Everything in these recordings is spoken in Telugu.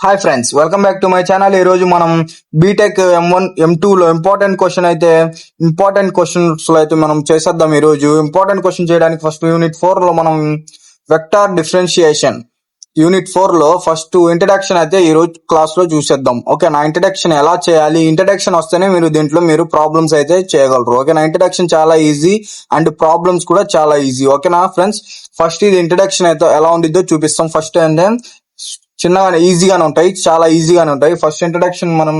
Hi friends, welcome back to my channel. ఈ రోజు మనం బీటెక్ M1 M2 లో ఇంపార్టెంట్ క్వశ్చన్స్ లో అయితే మనం చేసేద్దాం. ఈ రోజు ఇంపార్టెంట్ క్వశ్చన్ చేయడానికి ఫస్ట్ యూనిట్ 4 లో మనం వెక్టార్ డిఫరెన్షియేషన్ యూనిట్ 4 లో ఫస్ట్ ఇంట్రడక్షన్ అయితే ఈ రోజు క్లాస్ లో చూసేద్దాం. ఓకేనా, ఇంట్రడక్షన్ ఎలా చేయాలి, ఇంట్రడక్షన్ వస్తేనే మీరు ప్రాబ్లమ్స్ అయితే చేయగలరు. ఓకేనా, ఇంట్రడక్షన్ చాలా ఈజీ అండ్ ప్రాబ్లమ్స్ కూడా చాలా ఈజీ. ఓకేనా ఫ్రెండ్స్, ఫస్ట్ ఇది ఇంట్రడక్షన్ అయితే ఎలా ఉండిద్దో చూపిస్తాం. ఫస్ట్ అంటే చిన్నగానే ఈజీగానే ఉంటాయి, చాలా ఈజీగానే ఉంటాయి. ఫస్ట్ ఇంట్రడక్షన్ మనం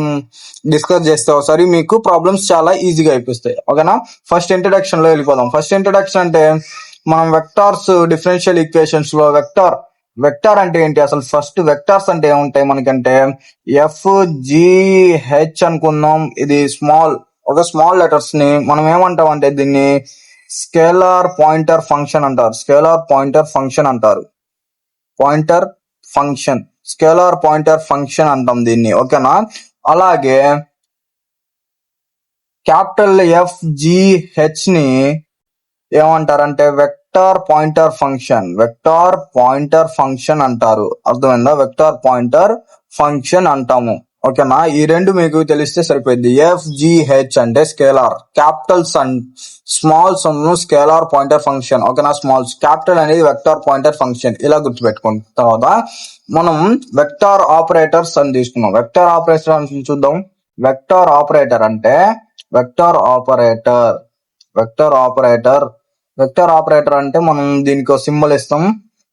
డిస్కస్ చేస్తే ఒకసారి మీకు ప్రాబ్లమ్స్ చాలా ఈజీగా అయిపోతాయి. ఓకేనా, ఫస్ట్ ఇంట్రడక్షన్ లో వెళ్ళిపోదాం. ఫస్ట్ ఇంట్రడక్షన్ అంటే మనం వెక్టార్స్ డిఫరెన్షియల్ ఈక్వేషన్స్ లో వెక్టార్ అంటే ఏంటి, అసలు ఫస్ట్ వెక్టార్స్ అంటే ఏముంటాయి మనకంటే ఎఫ్ జి హెచ్ అనుకుందాం. ఇది స్మాల్ లెటర్స్ ని మనం ఏమంటాం అంటే దీన్ని స్కేలార్ పాయింటర్ ఫంక్షన్ అంటారు. Pointer function scalar pointer function అంటాం దీన్ని. ఓకేనా, అలాగే క్యాపిటల్ ఎఫ్ జి హెచ్ ని ఏమంటారంటే వెక్టార్ పాయింటర్ ఫంక్షన్ అంటారు. అర్థమైందా, వెక్టార్ పాయింటర్ ఫంక్షన్ అంటాము. ఓకేనా, ఈ రెండు మీకు తెలిస్తే సరిపోయింది. ఎఫ్ జి హెచ్ అంటే scalar, Capitals and smalls scalar pointer function. ఓకేనా, క్యాపిటల్ అనేది వెక్టార్ పాయింటర్ ఫంక్షన్, ఇలా గుర్తుపెట్టుకున్న తర్వాత మనం వెక్టార్ ఆపరేటర్స్ అని తీసుకున్నాం. వెక్టార్ ఆపరేటర్ అని చూద్దాం. వెక్టార్ ఆపరేటర్ అంటే వెక్టార్ ఆపరేటర్ అంటే మనం దీనికి ఒక సింబల్ ఇస్తాం.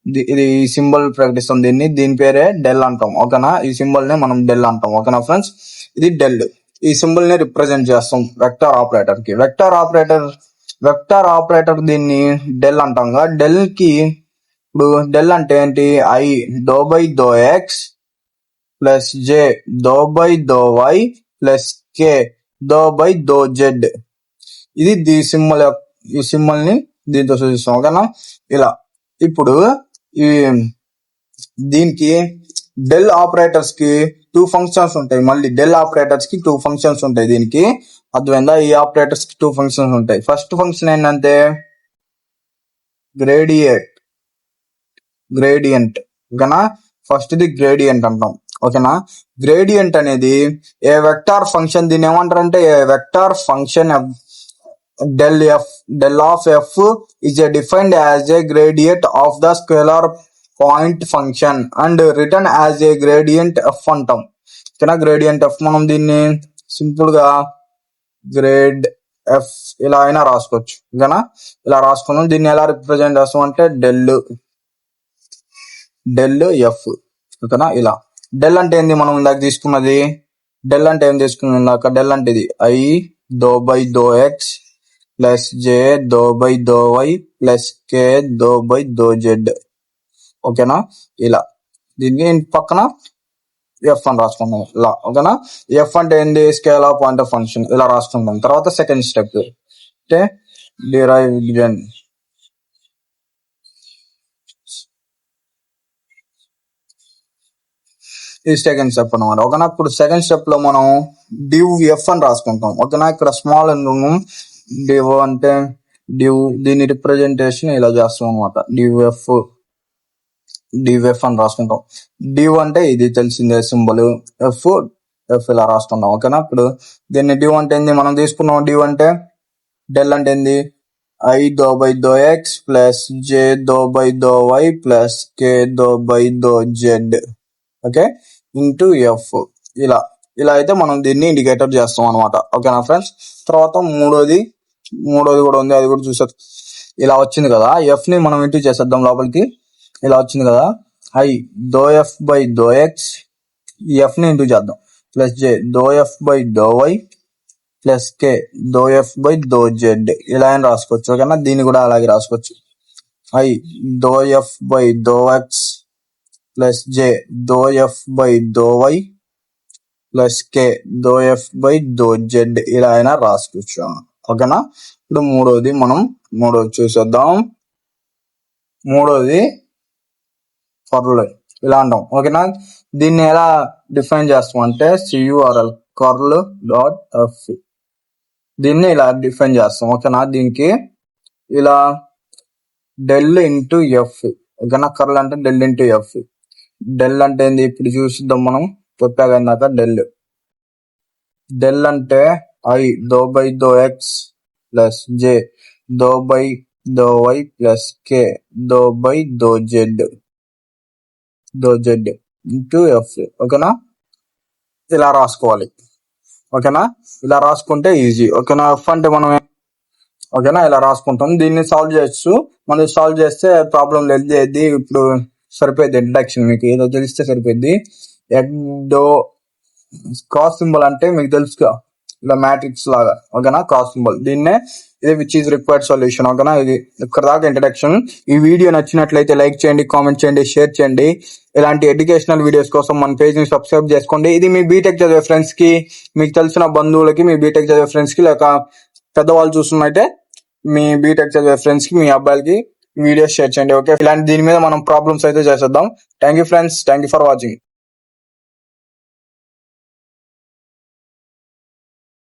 ఇది సింబల్ ప్రకటిస్తాం, దీని పేరే డెల్ అంటాం. ఓకేనా, ఈ సింబల్ నే మనం డెల్ అంటాం. ఓకేనా ఫ్రెండ్స్, ఇది డెల్, ఈ సింబల్ ని రిప్రజెంట్ చేస్తాం వెక్టార్ ఆపరేటర్ కి. వెక్టార్ ఆపరేటర్ దీన్ని డెల్ అంటాం. డెల్ కి ఇప్పుడు డెల్ అంటే ఏంటి, i doe by doe x plus j doe by doe y plus k doe by doe z. ఇది ఈ సింబల్ ని దీంతో సూచిస్తాం. ఓకేనా, ఇలా. ఇప్పుడు ఈ దీనికి డెల్ ఆపరేటర్స్ కి టూ ఫంక్షన్స్ ఉంటాయి. దీనికి అర్థమైందా, ఈ ఆపరేటర్స్ కి టూ ఫంక్షన్స్ ఉంటాయి. ఫస్ట్ ఫంక్షన్ ఏంటంటే గ్రేడియంట్. ఓకేనా, ఫస్ట్ ది గ్రేడియంట్ అంటాం. ఓకేనా, గ్రేడియంట్ అనేది ఏ వెక్టార్ ఫంక్షన్, దీన్ని ఏమంటారంటే a vector function del of f is defined as a gradient of the scalar point function and written as a gradient f అంటాం. ఓకేనా, గ్రేడియంట్ f మనం దీన్ని సింపుల్ గా గ్రేడ్ ఎఫ్ ఇలా అయినా రాసుకోవచ్చు. ఓకేనా, ఇలా రాసుకున్నాం. దీన్ని ఎలా రిప్రజెంట్ చేస్తాం అంటే డెల్ ఎఫ్. ఓకేనా, ఇలా. డెల్ అంటే ఏంది, మనం ఇందాక తీసుకున్నది డెల్ అంటే ఏం తీసుకున్నాం ఇందాక, డెల్ అంటే ఇది i doe by doe x plus j doe by doe y plus k doe by doe z. ఓకేనా, ఇలా. దీనికి పక్కన ఎఫ్ అని రాసుకుందాం ఇలా. ఓకేనా, ఎఫ్ అంటే ఏంది, స్కేలార్ పాయింటర్ ఫంక్షన్, ఇలా రాసుకుందాం. తర్వాత సెకండ్ స్టెప్ అంటే డిరైవేషన్. ఇది సెకండ్ స్టెప్ అనమాట. ఓకేనా, ఇప్పుడు సెకండ్ స్టెప్ లో మనం డివ్ ఎఫ్ అని రాసుకుంటాం. ఓకేనా, ఇక్కడ స్మాల్ డివ్ అంటే దీని రిప్రజెంటేషన్ ఇలా చేస్తాం అనమాట. డివ్ ఎఫ్ అని రాసుకుంటాం. డివ్ అంటే ఇది తెలిసిందే సింబల్, ఎఫ్ ఇలా రాసుకుంటాం. ఓకేనా, ఇప్పుడు దీన్ని డివ్ అంటే ఏంది, మనం తీసుకున్నాం డివ్ అంటే డెల్ అంటే ఏంది i doe by doe x plus j doe by doe y plus k doe by doe z. Okay, into f. ఇలా అయితే మనం దీన్ని ఇండికేటర్ చేస్తాం అనమాట. ఓకేనా ఫ్రెండ్స్, తర్వాత మూడోది కూడా ఉంది, అది కూడా చూసారు. ఇలా వచ్చింది కదా, ఎఫ్ ని మనం ఇంటూ చేసేద్దాం లోపలికి. ఇలా వచ్చింది కదా, i doe f by doe x, ఈ ఎఫ్ ని ఇంటూ చేద్దాం, plus j doe f by doe y plus k doe f by doe z. ఇలా అని రాసుకోవచ్చు. ఓకేనా, దీన్ని కూడా అలాగే రాసుకోవచ్చు. I doe f by doe x plus j doe f by doe y plus k doe f by doe z, ఇలా అయినా రాసుకోవచ్చు. ఓకేనా, ఇప్పుడు మూడోది చూసేద్దాం. మూడోది కర్ల్, ఇలా అంటాం. ఓకేనా, దీన్ని ఎలా డిఫైన్ చేస్తాం అంటే CURL కర్ల్ డాట్ ఎఫ్, దీన్ని ఇలా డిఫైన్ చేస్తాం. ఓకేనా, దీనికి ఇలా డెల్ ఇంటూ ఎఫ్. ఓకేనా, కర్ల్ అంటే డెల్ ఇంటూ ఎఫ్. డెల్ అంటే ఏంది ఇప్పుడు చూసిద్దాం మనం. చెప్పాక ఇందాక డెల్ అంటే i doe by doe x plus j doe by doe y plus k doe by doe z into f. ఓకేనా, ఇలా రాసుకోవాలి. ఓకేనా, ఇలా రాసుకుంటే ఈజీ. ఓకేనా, ఎఫ్ అంటే మనం ఓకేనా ఇలా రాసుకుంటాం. దీన్ని సాల్వ్ చేయొచ్చు. మనం సాల్వ్ చేస్తే ప్రాబ్లం లేదు. ఇప్పుడు సరిపోయింది ఇంట్రడక్షన్. మీకు ఏదో తెలిస్తే సరిపోయింది. ఎడో క్రాస్ సింబల్ అంటే మీకు తెలుసుగా, ఇలా మ్యాట్రిక్స్ లాగా. ఓకేనా, క్రాస్ సింబల్ దీన్నే ఇది విచ్ ఈజ్ రిక్వైర్డ్ సొల్యూషన్. ఓకేనా, ఇది ఇక్కడ దాకా ఇంట్రడక్షన్. ఈ వీడియో నచ్చినట్లయితే లైక్ చేయండి, కామెంట్ చేయండి, షేర్ చేయండి. ఇలాంటి ఎడ్యుకేషనల్ వీడియోస్ కోసం మన పేజ్ ని సబ్స్క్రైబ్ చేసుకోండి. ఇది మీ బీటెక్ చదివే ఫ్రెండ్స్ కి, మీకు తెలిసిన బంధువులకి, మీ బీటెక్ చదివే ఫ్రెండ్స్ కి, లేక పెద్దవాళ్ళు చూస్తున్నట్టే మీ బీటెక్ చదివే ఫ్రెండ్స్ కి, మీ అబ్బాయిలకి వీడియోస్ షేర్ చేయండి. ఓకే, ఇలాంటి దీని మీద మనం ప్రాబ్లమ్స్ అయితే చేసేద్దాం. Thank you friends, thank you for watching.